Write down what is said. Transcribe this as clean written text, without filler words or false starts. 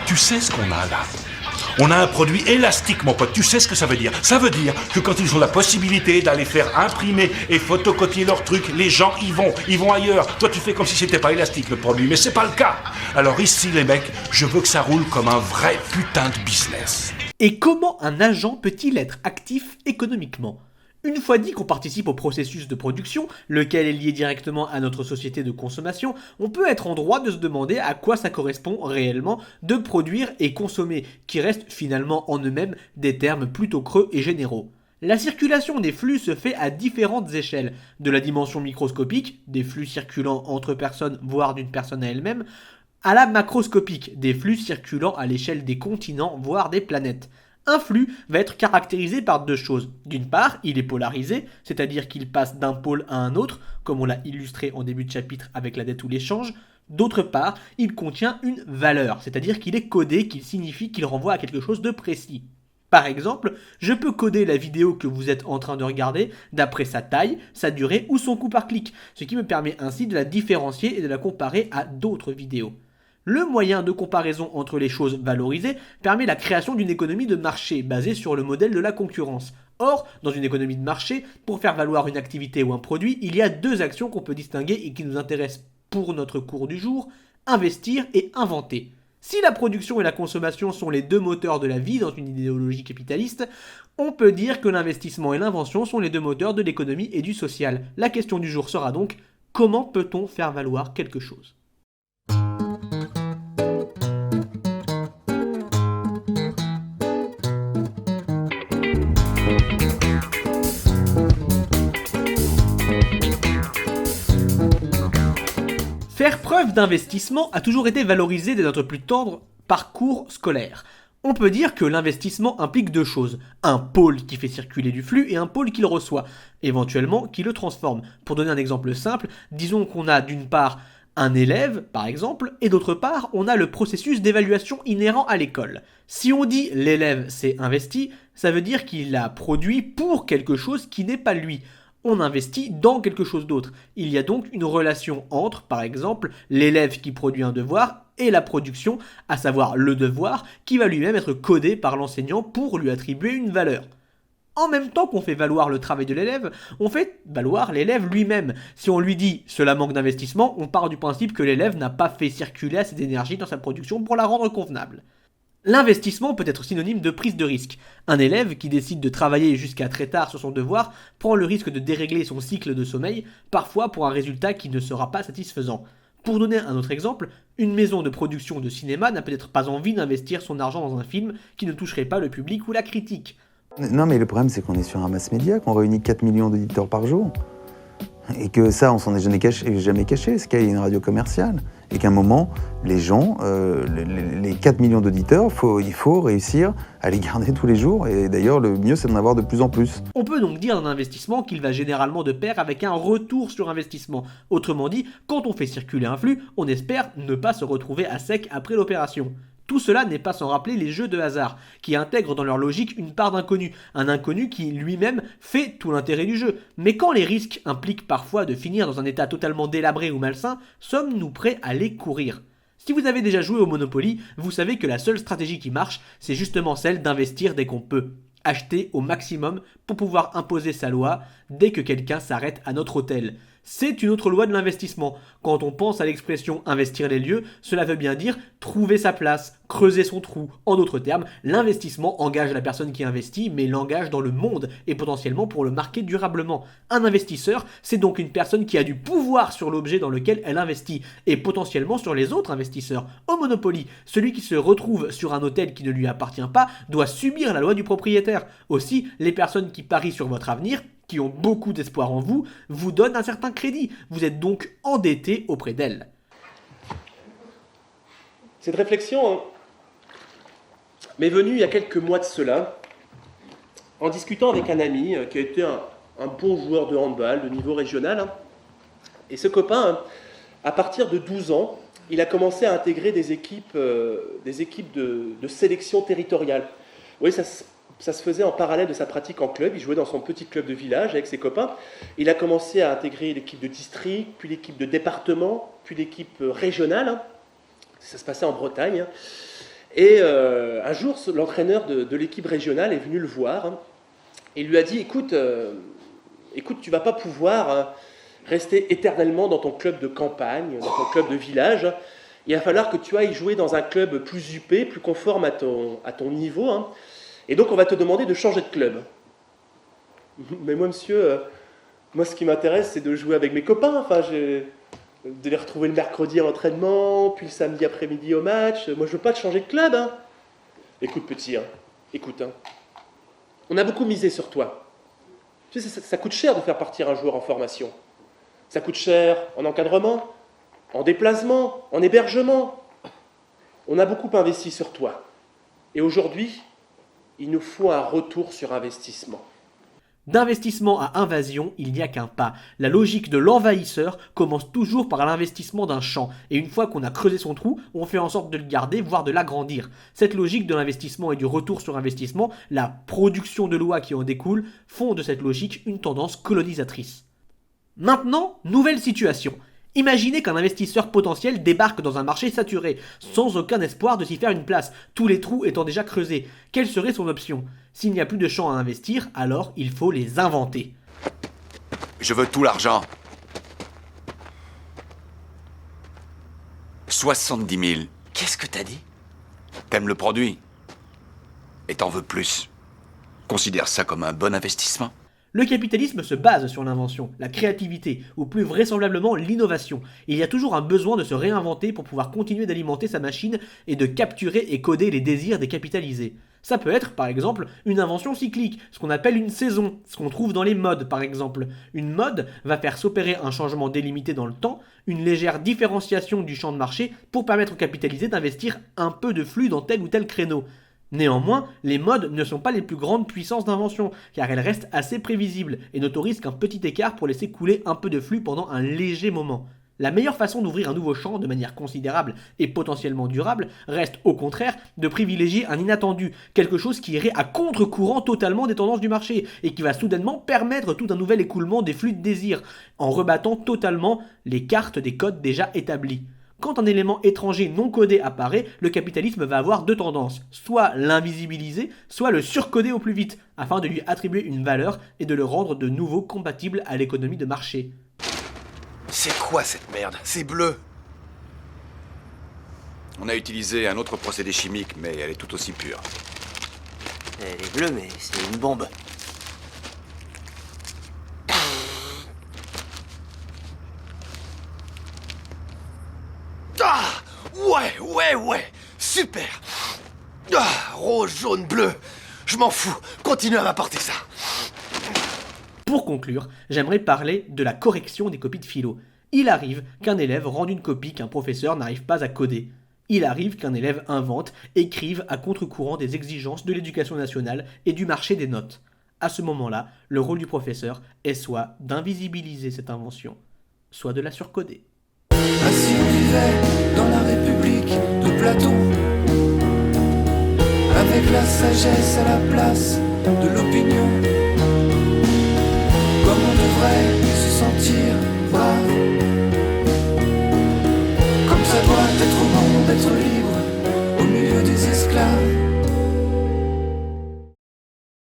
Tu sais ce qu'on a là? On a un produit élastique, mon pote. Tu sais ce que ça veut dire? Ça veut dire que quand ils ont la possibilité d'aller faire imprimer et photocopier leurs trucs, les gens y vont. Ils vont ailleurs. Toi, tu fais comme si c'était pas élastique, le produit. Mais c'est pas le cas. Alors ici, les mecs, je veux que ça roule comme un vrai putain de business. Et comment un agent peut-il être actif économiquement ? Une fois dit qu'on participe au processus de production, lequel est lié directement à notre société de consommation, on peut être en droit de se demander à quoi ça correspond réellement de produire et consommer, qui restent finalement en eux-mêmes des termes plutôt creux et généraux. La circulation des flux se fait à différentes échelles, de la dimension microscopique, des flux circulant entre personnes, voire d'une personne à elle-même, à la macroscopique, des flux circulant à l'échelle des continents, voire des planètes. Un flux va être caractérisé par deux choses. D'une part, il est polarisé, c'est-à-dire qu'il passe d'un pôle à un autre, comme on l'a illustré en début de chapitre avec la dette ou l'échange. D'autre part, il contient une valeur, c'est-à-dire qu'il est codé, qu'il signifie qu'il renvoie à quelque chose de précis. Par exemple, je peux coder la vidéo que vous êtes en train de regarder d'après sa taille, sa durée ou son coût par clic, ce qui me permet ainsi de la différencier et de la comparer à d'autres vidéos. Le moyen de comparaison entre les choses valorisées permet la création d'une économie de marché basée sur le modèle de la concurrence. Or, dans une économie de marché, pour faire valoir une activité ou un produit, il y a deux actions qu'on peut distinguer et qui nous intéressent pour notre cours du jour, investir et inventer. Si la production et la consommation sont les deux moteurs de la vie dans une idéologie capitaliste, on peut dire que l'investissement et l'invention sont les deux moteurs de l'économie et du social. La question du jour sera donc, comment peut-on faire valoir quelque chose ? Faire preuve d'investissement a toujours été valorisé dès notre plus tendre parcours scolaire. On peut dire que l'investissement implique deux choses, un pôle qui fait circuler du flux et un pôle qui le reçoit, éventuellement qui le transforme. Pour donner un exemple simple, disons qu'on a d'une part un élève, par exemple, et d'autre part, on a le processus d'évaluation inhérent à l'école. Si on dit l'élève s'est investi, ça veut dire qu'il a produit pour quelque chose qui n'est pas lui. On investit dans quelque chose d'autre. Il y a donc une relation entre, par exemple, l'élève qui produit un devoir et la production, à savoir le devoir, qui va lui-même être codé par l'enseignant pour lui attribuer une valeur. En même temps qu'on fait valoir le travail de l'élève, on fait valoir l'élève lui-même. Si on lui dit « cela manque d'investissement », on part du principe que l'élève n'a pas fait circuler assez d'énergie dans sa production pour la rendre convenable. L'investissement peut être synonyme de prise de risque. Un élève qui décide de travailler jusqu'à très tard sur son devoir prend le risque de dérégler son cycle de sommeil, parfois pour un résultat qui ne sera pas satisfaisant. Pour donner un autre exemple, une maison de production de cinéma n'a peut-être pas envie d'investir son argent dans un film qui ne toucherait pas le public ou la critique. Non, mais le problème, c'est qu'on est sur un mass média, qu'on réunit 4 millions d'auditeurs par jour. Et que ça, on s'en est jamais caché, ce qu'il y a une radio commerciale. Et qu'à un moment, les gens, les 4 millions d'auditeurs, il faut réussir à les garder tous les jours. Et d'ailleurs, le mieux, c'est d'en avoir de plus en plus. On peut donc dire d'un investissement qu'il va généralement de pair avec un retour sur investissement. Autrement dit, quand on fait circuler un flux, on espère ne pas se retrouver à sec après l'opération. Tout cela n'est pas sans rappeler les jeux de hasard, qui intègrent dans leur logique une part d'inconnu, un inconnu qui lui-même fait tout l'intérêt du jeu. Mais quand les risques impliquent parfois de finir dans un état totalement délabré ou malsain, sommes-nous prêts à les courir ? Si vous avez déjà joué au Monopoly, vous savez que la seule stratégie qui marche, c'est justement celle d'investir dès qu'on peut. Acheter au maximum pour pouvoir imposer sa loi dès que quelqu'un s'arrête à notre hôtel. C'est une autre loi de l'investissement. Quand on pense à l'expression investir les lieux, cela veut bien dire trouver sa place, creuser son trou. En d'autres termes, l'investissement engage la personne qui investit, mais l'engage dans le monde et potentiellement pour le marquer durablement. Un investisseur, c'est donc une personne qui a du pouvoir sur l'objet dans lequel elle investit et potentiellement sur les autres investisseurs. Au Monopoly, celui qui se retrouve sur un hôtel qui ne lui appartient pas doit subir la loi du propriétaire. Aussi, les personnes qui parient sur votre avenir, qui ont beaucoup d'espoir en vous, vous donnent un certain crédit. Vous êtes donc endetté auprès d'elles. Cette réflexion m'est venue il y a quelques mois de cela, en discutant avec un ami qui a été un bon joueur de handball de niveau régional. Et ce copain, à partir de 12 ans, il a commencé à intégrer des équipes de sélection territoriale. Oui, ça se faisait en parallèle de sa pratique en club. Il jouait dans son petit club de village avec ses copains. Il a commencé à intégrer l'équipe de district, puis l'équipe de département, puis l'équipe régionale. Ça se passait en Bretagne. Et un jour, l'entraîneur de l'équipe régionale est venu le voir, hein, et lui a dit, écoute, tu vas pas pouvoir rester éternellement dans ton club de campagne, dans ton club de village. Il va falloir que tu ailles jouer dans un club plus huppé, plus conforme à ton niveau. Hein. Et donc, on va te demander de changer de club. Mais moi, monsieur, moi, ce qui m'intéresse, c'est de jouer avec mes copains. Enfin, de les retrouver le mercredi à l'entraînement, puis le samedi après-midi au match. Moi, je veux pas te changer de club. Hein. Écoute, petit, hein. Écoute. Hein. On a beaucoup misé sur toi. Tu sais, ça coûte cher de faire partir un joueur en formation. Ça coûte cher en encadrement, en déplacement, en hébergement. On a beaucoup investi sur toi. Et aujourd'hui, il nous faut un retour sur investissement. D'investissement à invasion, il n'y a qu'un pas. La logique de l'envahisseur commence toujours par l'investissement d'un champ, et une fois qu'on a creusé son trou, on fait en sorte de le garder, voire de l'agrandir. Cette logique de l'investissement et du retour sur investissement, la production de lois qui en découle, font de cette logique une tendance colonisatrice. Maintenant, nouvelle situation. Imaginez qu'un investisseur potentiel débarque dans un marché saturé, sans aucun espoir de s'y faire une place, tous les trous étant déjà creusés. Quelle serait son option ? S'il n'y a plus de champs à investir, alors il faut les inventer. Je veux tout l'argent. 70 000. Qu'est-ce que t'as dit? T'aimes le produit et t'en veux plus. Considère ça comme un bon investissement. Le capitalisme se base sur l'invention, la créativité, ou plus vraisemblablement l'innovation. Il y a toujours un besoin de se réinventer pour pouvoir continuer d'alimenter sa machine et de capturer et coder les désirs des capitalisés. Ça peut être, par exemple, une invention cyclique, ce qu'on appelle une saison, ce qu'on trouve dans les modes, par exemple. Une mode va faire s'opérer un changement délimité dans le temps, une légère différenciation du champ de marché pour permettre aux capitalisés d'investir un peu de flux dans tel ou tel créneau. Néanmoins, les modes ne sont pas les plus grandes puissances d'invention, car elles restent assez prévisibles et n'autorisent qu'un petit écart pour laisser couler un peu de flux pendant un léger moment. La meilleure façon d'ouvrir un nouveau champ de manière considérable et potentiellement durable reste au contraire de privilégier un inattendu, quelque chose qui irait à contre-courant totalement des tendances du marché et qui va soudainement permettre tout un nouvel écoulement des flux de désir, en rebattant totalement les cartes des codes déjà établis. Quand un élément étranger non codé apparaît, le capitalisme va avoir deux tendances, soit l'invisibiliser, soit le surcoder au plus vite, afin de lui attribuer une valeur et de le rendre de nouveau compatible à l'économie de marché. C'est quoi cette merde? C'est bleu. On a utilisé un autre procédé chimique, mais elle est tout aussi pure. Elle est bleue, mais c'est une bombe. Ah! Ouais! Super! Ah! Rose, jaune, bleu! Je m'en fous! Continue à m'apporter ça! Pour conclure, j'aimerais parler de la correction des copies de philo. Il arrive qu'un élève rende une copie qu'un professeur n'arrive pas à coder. Il arrive qu'un élève invente, écrive à contre-courant des exigences de l'éducation nationale et du marché des notes. À ce moment-là, le rôle du professeur est soit d'invisibiliser cette invention, soit de la surcoder. Ainsi on vivait dans la République de Platon, avec la sagesse à la place de l'opinion.